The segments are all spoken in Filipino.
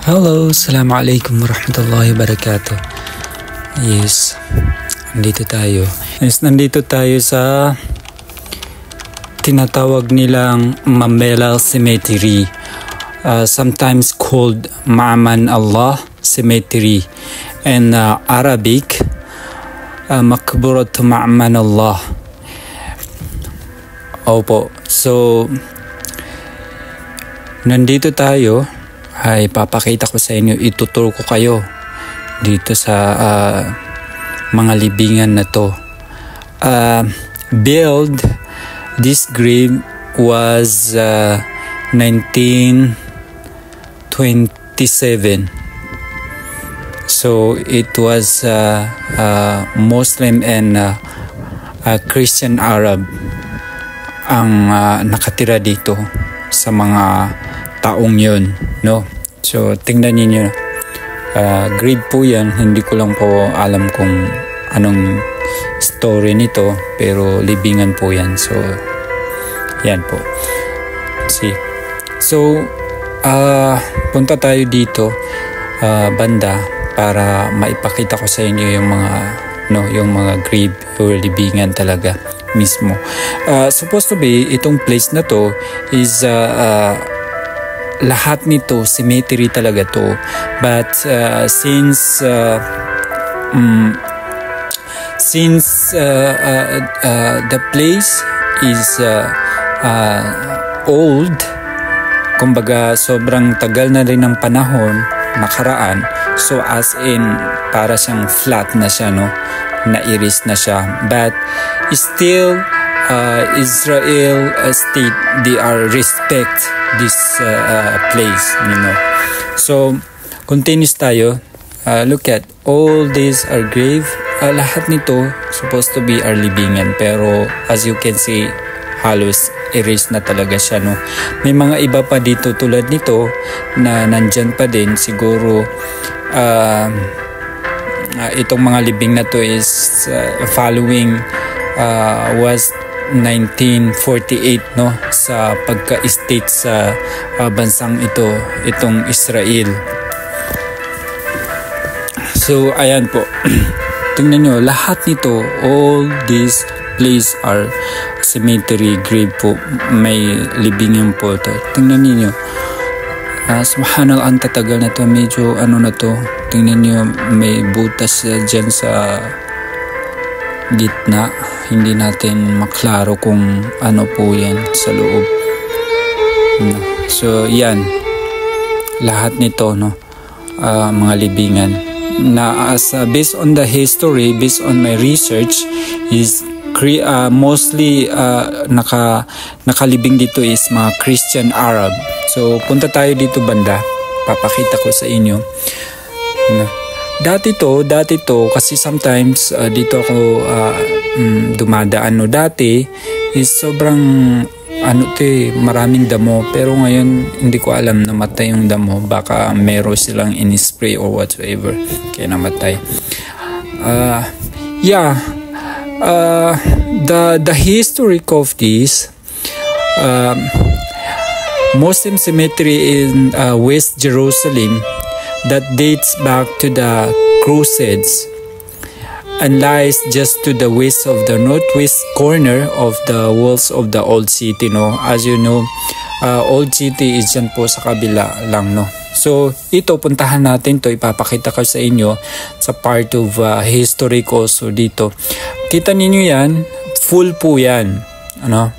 Hello, Assalamualaikum warahmatullahi wabarakatuh. Yes, nandito tayo. Yes, nandito tayo sa tinatawag nilang Mamela Cemetery. Sometimes called Ma'man Allah Cemetery. And Arabic, Makburat Ma'man Allah. Opo, so nandito tayo. Ay papakita ko sa inyo, ituturo ko kayo dito sa mga libingan na to. Build this grave was 1927. So it was Muslim and Christian Arab ang nakatira dito sa mga taong yun, no? So tingnan niyo, grade po yan. Hindi ko lang po alam kung anong story nito, pero libingan po yan. So yan po. See, so punta tayo dito banda para maipakita ko sa inyo yung mga yung mga grave or libingan talaga mismo. Supposed to be itong place na to is lahat nito cemetery talaga to, but since the place is old, kumbaga sobrang tagal na rin ng panahon nakaraan, so as in para siyang flat na siya, no, nairis na siya, but still Israel state they are respect this place, you know. So continues tayo. Look at all these are grave. Lahat nito supposed to be our libingan, pero as you can see halos erase na talaga siya, no. May mga iba pa dito tulad nito na nandyan pa din. Siguro itong mga libing na to is following was 1948, no, sa pagka-state sa bansang itong Israel. So ayan po. Tingnan nyo, lahat nito, all these places are cemetery, grave po, may libingan po to. Tingnan niyo, subhanallah, ang tatagal na to, medyo ano na to. Tingnan nyo, may butas dyan sa gitna. Hindi natin maklaro kung ano po yan sa loob. So yan, lahat nito, no, mga libingan na based on the history, based on my research, is mostly nakalibing dito is mga Christian Arab. So punta tayo dito banda, papakita ko sa inyo. Dati to kasi sometimes dito ako dumadaan, no. Dati is sobrang maraming damo, pero ngayon hindi ko alam, namatay yung damo. Baka meron silang in-spray or whatsoever kaya namatay. The history of this Muslim cemetery in West Jerusalem that dates back to the Crusades and lies just to the west of the northwest corner of the walls of the Old City, no. As you know, Old City is dyan po sa kabila lang, no. So ito, puntahan natin to, ipapakita ko sa inyo sa part of history ko. So dito kita ninyo yan, full po yan, ano,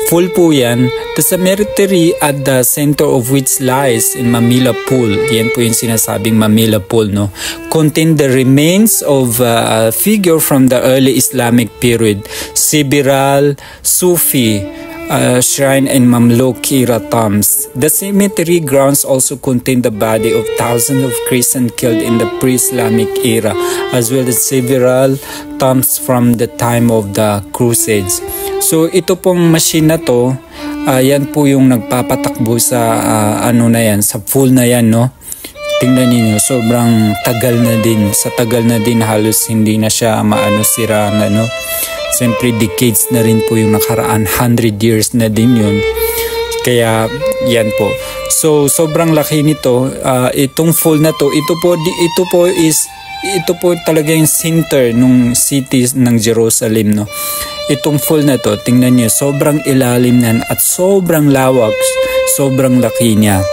full po yan. The cemetery at the center of which lies in Mamila Pool, yan po yung sinasabing Mamila Pool, no, contain the remains of a figure from the early Islamic period, Sibiral, Sufi, shrine and Mamluk era tombs. The cemetery grounds also contain the body of thousands of Christians killed in the pre-Islamic era, as well as several tombs from the time of the Crusades. So ito pong machine na to, yan po yung nagpapatakbo sa ano na yan, sa full na yan, no. Tingnan niyo, sobrang tagal na din. Sa tagal na din, halos hindi na siya sira na, no. Siyempre decades na rin po yung nakaraan, 100 years na din yun. Kaya yan po. So sobrang laki nito. Itong fall na to, ito po talaga yung center ng city ng Jerusalem, no. Itong fall na to, tingnan niyo, sobrang ilalim nan at sobrang lawak, sobrang laki niya.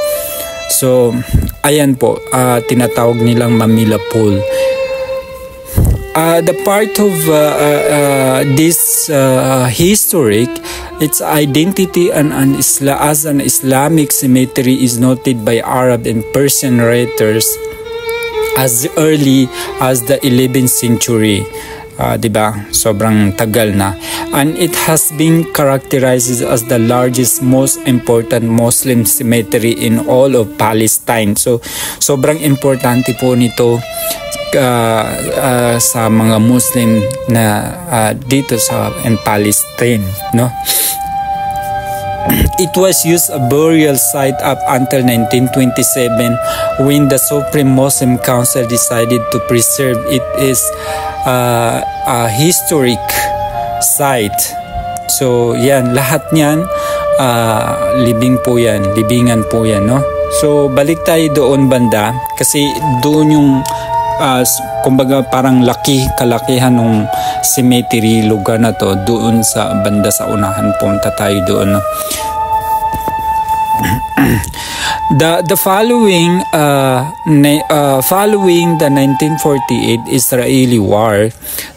So ayan po, tinatawag nilang Mamila Pool. The part of this historic, its identity as an Islamic cemetery is noted by Arab and Persian writers as early as the 11th century. Diba? Sobrang tagal na. And it has been characterized as the largest, most important Muslim cemetery in all of Palestine. So, sobrang importante po nito sa mga Muslim na dito sa Palestine, no. It was used a burial site up until 1927 when the Supreme Muslim Council decided to preserve it as a historic site. So yan, lahat niyan libingan po yan, no. So balik tayo doon banda kasi doon yung kumbaga parang kalakihan ng cemetery lugar na to, doon sa banda sa unahan. Punta tayo doon, no? The following the 1948 Israeli war,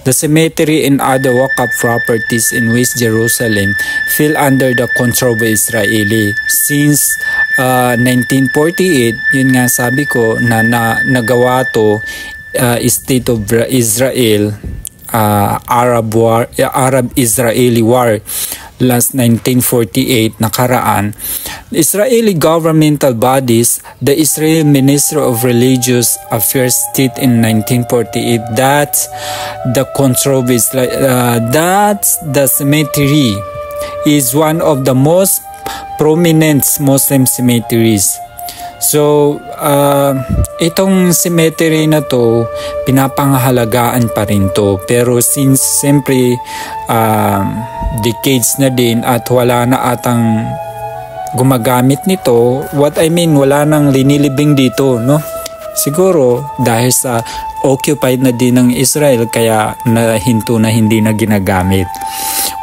the cemetery and other Waqf properties in West Jerusalem fell under the control of Israeli. Since 1948, yun nga sabi ko na nagawa to State of Israel, Arab-Israeli war last 1948 nakaraan. Israeli governmental bodies, the Israeli Ministry of Religious Affairs state in 1948 that the control of that the cemetery is one of the most prominent Muslim cemeteries. So, itong cemetery na to, pinapangahalagaan pa rin to. Pero since siyempre decades na din at wala na atang gumagamit nito, wala nang linilibing dito, no? Siguro dahil sa occupied na din ng Israel kaya nahinto na hindi na ginagamit.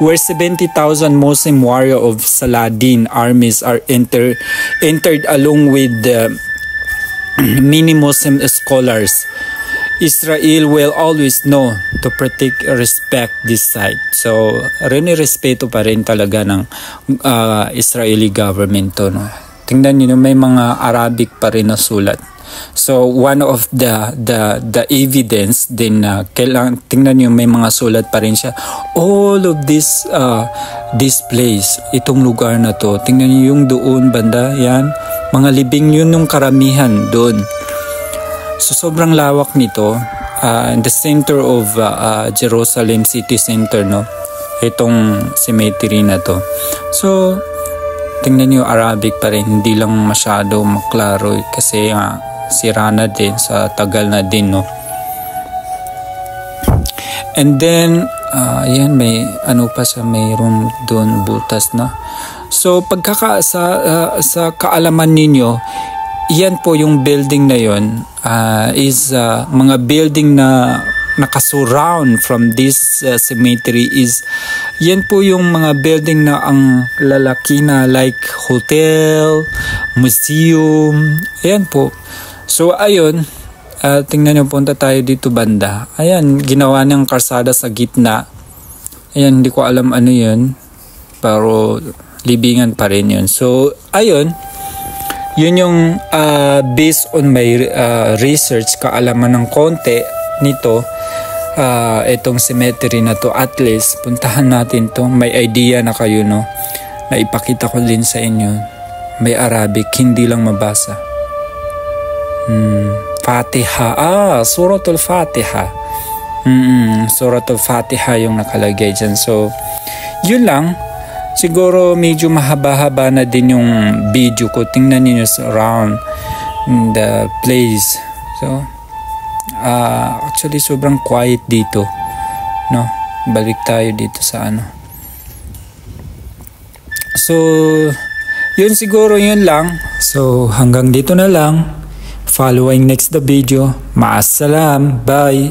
Where 70,000 Muslim warrior of Saladin armies are entered along with many Muslim scholars. Israel will always know to protect and respect this site. So, respeto pa rin talaga ng Israeli government to, no? Tingnan niyo, may mga Arabic pa rin na sulat. So, one of the evidence din na tingnan niyo, may mga sulat pa rin siya. All of this place, itong lugar na to, tingnan niyo yung doon banda, yan, mga libing yun yung karamihan doon. So sobrang lawak nito, in the center of Jerusalem city center, no, itong cemetery na to. So tingnan niyo, Arabic pa rin, hindi lang masyado maklaro kasi sira na din, sa tagal na din, no. And then yan, may mayroon doon butas na. So sa kaalaman ninyo, yan po yung building na yon, is mga building na nakasurround from this cemetery is yan po yung mga building na ang lalaki na like hotel, museum, ayan po. So ayun, tingnan nyo, punta tayo dito banda. Ayan, ginawa niyang karsada sa gitna. Ayan, hindi ko alam ano yun, pero libingan pa rin yun. So ayun, yun yung based on my research, kaalaman ng konti nito, itong cemetery na to. At least puntahan natin to, may idea na kayo, no, na ipakita ko din sa inyo. May Arabic, hindi lang mabasa. Fatiha, Suratul Fatiha. Suratul Fatiha yung nakalagay dyan. So yun lang. Siguro medyo mahaba-haba na din yung video ko. Tingnan niyo around the place. So, actually sobrang quiet dito, no? Balik tayo dito sa ano. So, Yun siguro yun lang. So hanggang dito na lang. Following next the video. Maasalam. Bye.